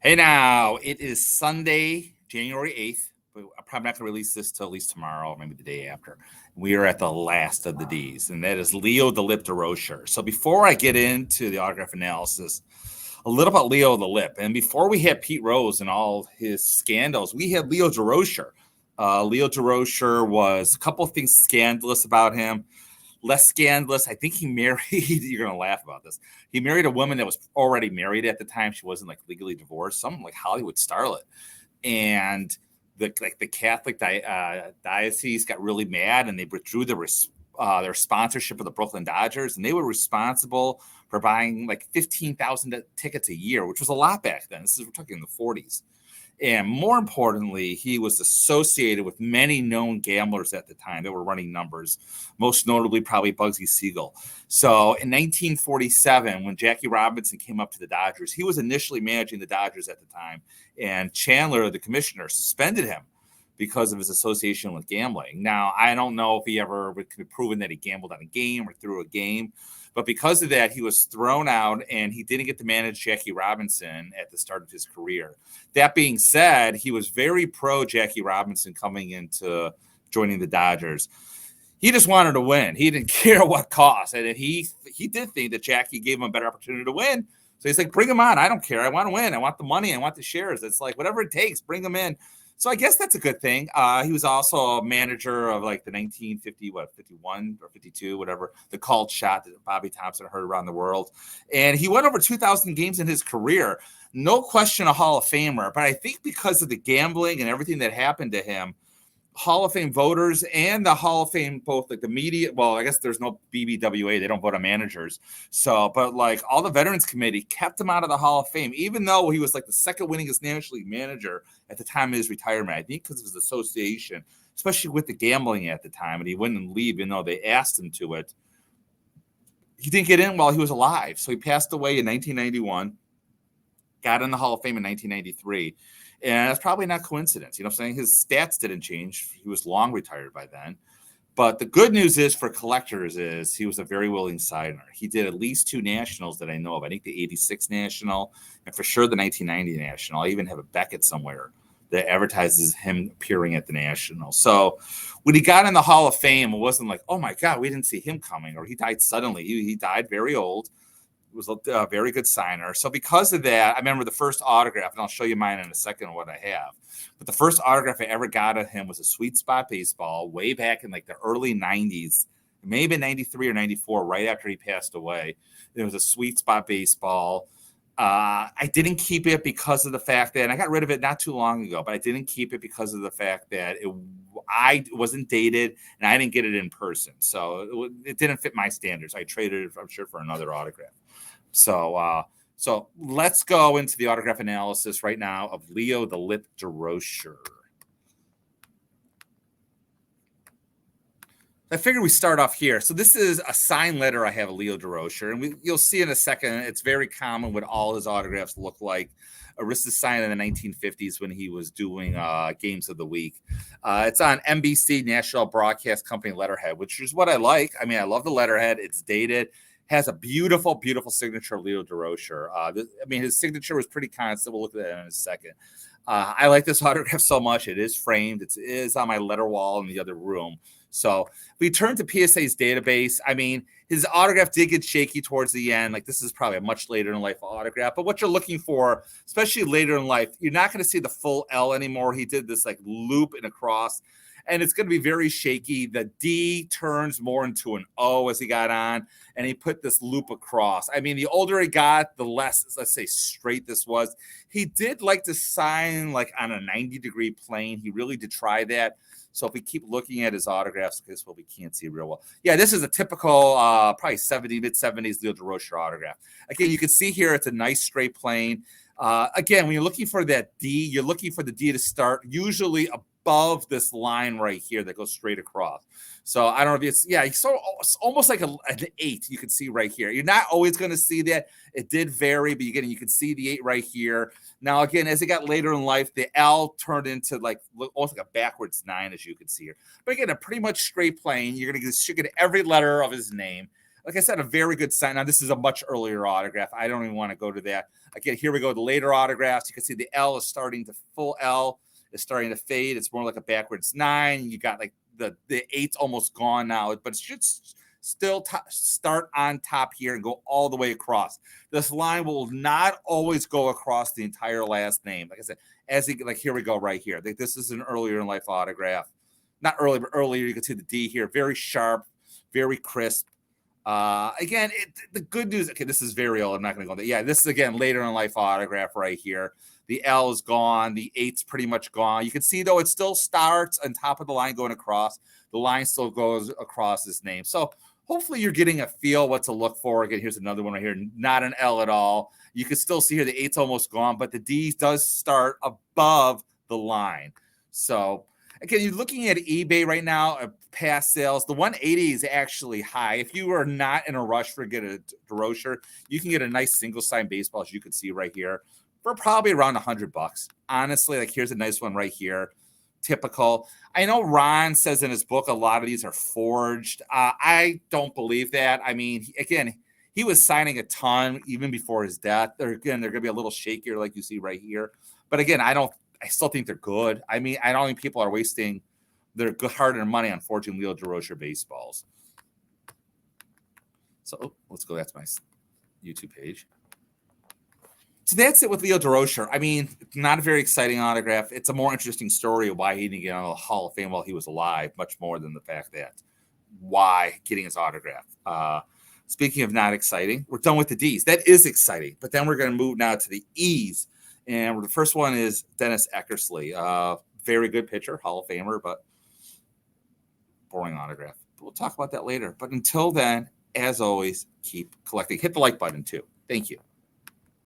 Hey now, it is Sunday, January 8th. But I'm probably not going to release this till at least tomorrow, or maybe the day after. We are at the last of the D's, and that is Leo the Lip Durocher. So before I get into the autograph analysis, a little about Leo the Lip. And before we had Pete Rose and all his scandals, we had Leo Durocher. Leo Durocher was a couple of things scandalous about him. Less scandalous. I think he married, you're going to laugh about this. He married a woman that was already married at the time. She wasn't like legally divorced, some like Hollywood starlet. And the Catholic diocese got really mad and they withdrew their sponsorship of the Brooklyn Dodgers. And they were responsible for buying like 15,000 tickets a year, which was a lot back then. We're talking in the 40s. And more importantly, he was associated with many known gamblers at the time that were running numbers, most notably probably Bugsy Siegel. So in 1947, when Jackie Robinson came up to the Dodgers, he was initially managing the Dodgers at the time, and Chandler, the commissioner, suspended him because of his association with gambling. Now, I don't know if he ever could be proven that he gambled on a game or through a game, but because of that, he was thrown out and he didn't get to manage Jackie Robinson at the start of his career. That being said, he was very pro Jackie Robinson coming into joining the Dodgers. He just wanted to win. He didn't care what cost. And he did think that Jackie gave him a better opportunity to win. So he's like, bring him on. I don't care. I want to win. I want the money. I want the shares. It's like, whatever it takes, bring him in. So I guess that's a good thing. He was also a manager of like the 51 or 52, whatever, the called shot that Bobby Thompson heard around the world. And he went over 2,000 games in his career. No question a Hall of Famer. But I think because of the gambling and everything that happened to him, Hall of Fame voters and the Hall of Fame, both like the media. Well, I guess there's no BBWA. They don't vote on managers. So, but like all the Veterans Committee kept him out of the Hall of Fame, even though he was like the second winningest National League manager at the time of his retirement. I think because of his association, especially with the gambling at the time, and he wouldn't leave, even though they asked him to it. He didn't get in while he was alive. So he passed away in 1991, got in the Hall of Fame in 1993. And that's probably not coincidence. You know what I'm saying? His stats didn't change. He was long retired by then. But the good news is for collectors is he was a very willing signer. He did at least two nationals that I know of. I think the 86 National and for sure the 1990 National. I even have a Beckett somewhere that advertises him appearing at the National. So when he got in the Hall of Fame, it wasn't like, oh, my God, we didn't see him coming or he died suddenly. He died very old. Was a very good signer. So because of that, I remember the first autograph, and I'll show you mine in a second what I have. But the first autograph I ever got of him was a Sweet Spot Baseball way back in like the early 90s, maybe 93 or 94, right after he passed away. It was a Sweet Spot Baseball. I didn't keep it because of the fact that, and I got rid of it not too long ago, but I didn't keep it because of the fact that I wasn't dated and I didn't get it in person. So it didn't fit my standards. I traded it, I'm sure, for another autograph. So let's go into the autograph analysis right now of Leo the Lip Durocher. I figured we start off here. So this is a signed letter I have of Leo Durocher, and you'll see in a second. It's very common what all his autographs look like. Arista signed in the 1950s when he was doing Games of the Week. It's on NBC National Broadcast Company letterhead, which is what I like. I mean, I love the letterhead. It's dated. Has a beautiful, beautiful signature of Leo Durocher. His signature was pretty constant. We'll look at that in a second. I like this autograph so much. It is framed. It is on my letter wall in the other room. So we turn to PSA's database. I mean, his autograph did get shaky towards the end. Like this is probably a much later in life autograph. But what you're looking for, especially later in life, you're not going to see the full L anymore. He did this like loop and a cross. And it's going to be very shaky. The D turns more into an O as he got on, and he put this loop across. I mean, the older he got, the less, let's say, straight this was. He did like to sign like on a 90-degree plane. He really did try that. So if we keep looking at his autographs, because we can't see real well. Yeah, this is a typical probably mid-70s Leo Durocher autograph. Again, you can see here it's a nice straight plane. Again, when you're looking for that D, you're looking for the D to start usually above this line right here that goes straight across. So I don't know if it's almost like an 8 you can see right here. You're not always going to see that. It did vary, but again, you can see the 8 right here. Now, again, as it got later in life, the L turned into almost like a backwards 9, as you can see here. But again, a pretty much straight plane. You're going to get every letter of his name. like I said, a very good sign. Now, this is a much earlier autograph. I don't even want to go to that. Again, here we go. The later autographs. You can see the L is starting to full L is starting to fade. It's more like a backwards 9. You got like the 8's almost gone now, but it should still start on top here and go all the way across. This line will not always go across the entire last name. Like I said, like here we go right here. This is an earlier in life autograph. Not early, but earlier. You can see the D here. Very sharp, very crisp. Again, the good news, okay, this is very old. I'm not going to go there. Yeah, this is, again, later in life autograph right here. The L is gone. The 8's pretty much gone. You can see, though, it still starts on top of the line going across. The line still goes across his name. So hopefully you're getting a feel what to look for. Again, here's another one right here. Not an L at all. You can still see here the 8's almost gone, but the D does start above the line. So again, you're looking at eBay right now, past sales. The 180 is actually high. If you are not in a rush for get a Durocher, you can get a nice single sign baseball, as you can see right here, for probably around $100. Honestly, like here's a nice one right here. Typical. I know Ron says in his book a lot of these are forged. I don't believe that. I mean, again, he was signing a ton even before his death. They're going to be a little shakier, like you see right here. But again, I still think they're good. I mean, I don't think people are wasting their good hard-earned money on forging Leo Durocher baseballs. So let's go. That's my YouTube page. So that's it with Leo Durocher. I mean, not a very exciting autograph. It's a more interesting story of why he didn't get on the Hall of Fame while he was alive, much more than the fact that why getting his autograph. Speaking of not exciting, we're done with the D's. That is exciting. But then we're going to move now to the E's. And the first one is Dennis Eckersley. Very good pitcher, Hall of Famer, but boring autograph. We'll talk about that later. But until then, as always, keep collecting. Hit the like button, too. Thank you.